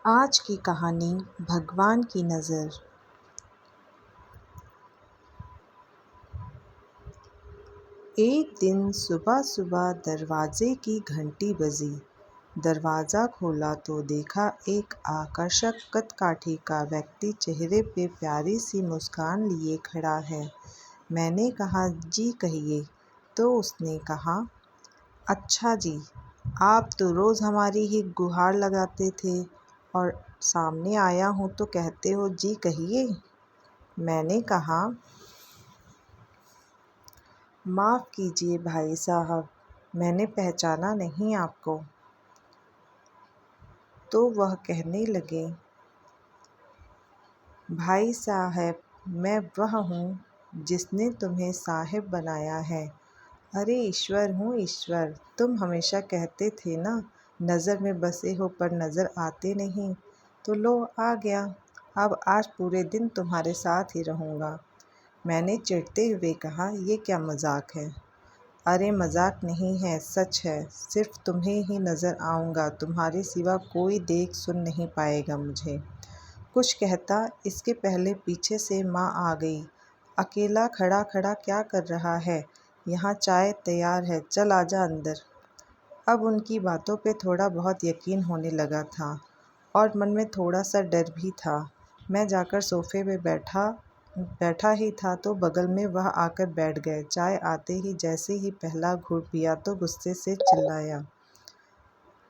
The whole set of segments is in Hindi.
आज की कहानी भगवान की नज़र। एक दिन सुबह सुबह दरवाजे की घंटी बजी। दरवाज़ा खोला तो देखा एक आकर्षक कदकाठी का व्यक्ति चेहरे पे प्यारी सी मुस्कान लिए खड़ा है। मैंने कहा, जी कहिए। तो उसने कहा, अच्छा जी, आप तो रोज़ हमारी ही गुहार लगाते थे और सामने आया हूँ तो कहते हो जी कहिए। मैंने कहा, माफ़ कीजिए भाई साहब, मैंने पहचाना नहीं आपको। तो वह कहने लगे, भाई साहब, मैं वह हूँ जिसने तुम्हें साहिब बनाया है। अरे ईश्वर हूँ ईश्वर, तुम हमेशा कहते थे ना, नज़र में बसे हो पर नज़र आते नहीं। तो लो आ गया, अब आज पूरे दिन तुम्हारे साथ ही रहूँगा। मैंने चिढ़ते हुए कहा, ये क्या मजाक है। अरे मजाक नहीं है, सच है। सिर्फ तुम्हें ही नज़र आऊँगा, तुम्हारे सिवा कोई देख सुन नहीं पाएगा मुझे। कुछ कहता इसके पहले पीछे से माँ आ गई। अकेला खड़ा खड़ा क्या कर रहा है, यहाँ चाय तैयार है, चल आजा अंदर। अब उनकी बातों पे थोड़ा बहुत यकीन होने लगा था और मन में थोड़ा सा डर भी था। मैं जाकर सोफे पे बैठा ही था तो बगल में वह आकर बैठ गए। चाय आते ही जैसे ही पहला घूंट पिया तो गुस्से से चिल्लाया,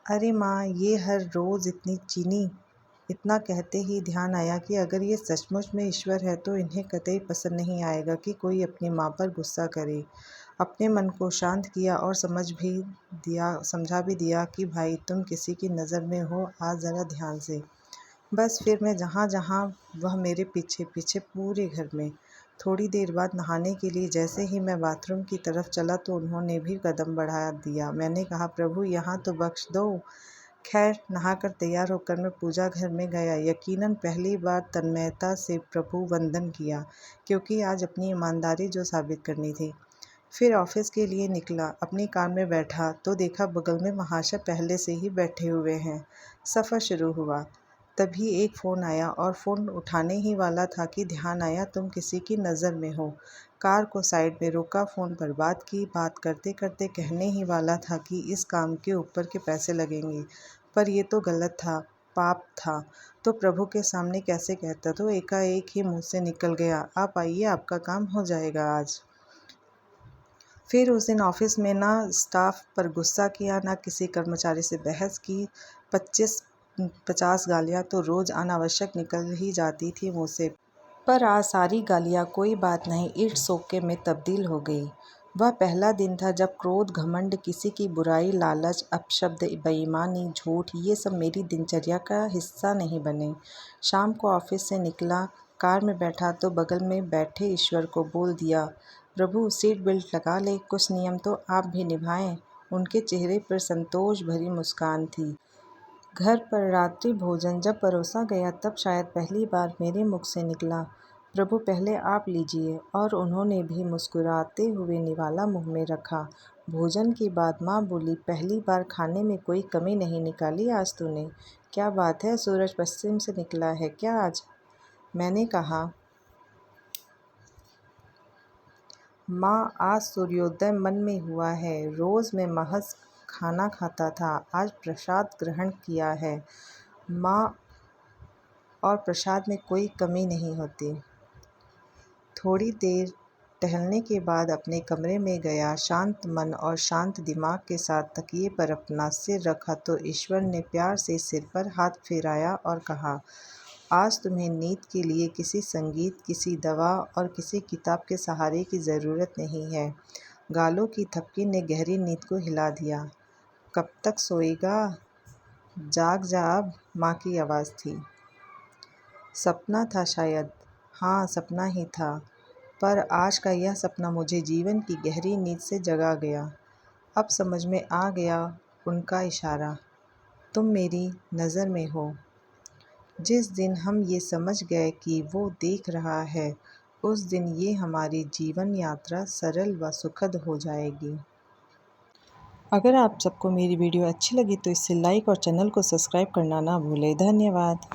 अरे माँ, ये हर रोज़ इतनी चीनी। इतना कहते ही ध्यान आया कि अगर ये सचमुच में ईश्वर है तो इन्हें कतई पसंद नहीं आएगा कि कोई अपनी माँ पर गुस्सा करे। अपने मन को शांत किया और समझा भी दिया कि भाई, तुम किसी की नज़र में हो, आज ज़रा ध्यान से। बस फिर मैं जहाँ जहाँ वह मेरे पीछे पीछे पूरे घर में। थोड़ी देर बाद नहाने के लिए जैसे ही मैं बाथरूम की तरफ चला तो उन्होंने भी कदम बढ़ा दिया। मैंने कहा, प्रभु यहाँ तो बख्श दो। खैर, नहाकर तैयार होकर मैं पूजा घर में गया। यकीनन पहली बार तन्मयता से प्रभु वंदन किया, क्योंकि आज अपनी ईमानदारी जो साबित करनी थी। फिर ऑफिस के लिए निकला। अपनी कार में बैठा तो देखा बगल में महाशय पहले से ही बैठे हुए हैं। सफ़र शुरू हुआ। तभी एक फ़ोन आया और फ़ोन उठाने ही वाला था कि ध्यान आया, तुम किसी की नज़र में हो। कार को साइड में रोका, फ़ोन पर बात की। बात करते करते कहने ही वाला था कि इस काम के ऊपर के पैसे लगेंगे, पर ये तो गलत था, पाप था। तो प्रभु के सामने कैसे कहता, तो एकाएक ही मुँह से निकल गया, आप आइए, आपका काम हो जाएगा आज। फिर उस दिन ऑफिस में ना स्टाफ पर गुस्सा किया, ना किसी कर्मचारी से बहस की। 25-50 गालियाँ तो रोज़ अनावश्यक निकल ही जाती थी मुँह से, पर आज सारी गालियाँ कोई बात नहीं, इट्स ओके में तब्दील हो गई। वह पहला दिन था जब क्रोध, घमंड, किसी की बुराई, लालच, अपशब्द, बेईमानी, झूठ, ये सब मेरी दिनचर्या का हिस्सा नहीं बने। शाम को ऑफिस से निकला, कार में बैठा तो बगल में बैठे ईश्वर को बोल दिया, प्रभु सीट बेल्ट लगा ले, कुछ नियम तो आप भी निभाएं। उनके चेहरे पर संतोष भरी मुस्कान थी। घर पर रात्रि भोजन जब परोसा गया तब शायद पहली बार मेरे मुख से निकला, प्रभु पहले आप लीजिए, और उन्होंने भी मुस्कुराते हुए निवाला मुँह में रखा। भोजन के बाद माँ बोली, पहली बार खाने में कोई कमी नहीं निकाली आज तूने। क्या बात है, सूरज पश्चिम से निकला है क्या आज। मैंने कहा, माँ, आज सूर्योदय मन में हुआ है। रोज़ मैं महज खाना खाता था, आज प्रसाद ग्रहण किया है माँ, और प्रसाद में कोई कमी नहीं होती। थोड़ी देर टहलने के बाद अपने कमरे में गया। शांत मन और शांत दिमाग के साथ तकिए पर अपना सिर रखा तो ईश्वर ने प्यार से सिर पर हाथ फेराया और कहा, आज तुम्हें नींद के लिए किसी संगीत, किसी दवा और किसी किताब के सहारे की ज़रूरत नहीं है। गालों की थपकी ने गहरी नींद को हिला दिया। कब तक सोएगा, जाग जा अब, माँ की आवाज़ थी। सपना था शायद। हाँ, सपना ही था, पर आज का यह सपना मुझे जीवन की गहरी नींद से जगा गया। अब समझ में आ गया उनका इशारा, तुम मेरी नज़र में हो। जिस दिन हम ये समझ गए कि वो देख रहा है, उस दिन ये हमारी जीवन यात्रा सरल व सुखद हो जाएगी। अगर आप सबको मेरी वीडियो अच्छी लगी तो इसे लाइक और चैनल को सब्सक्राइब करना ना भूलें। धन्यवाद।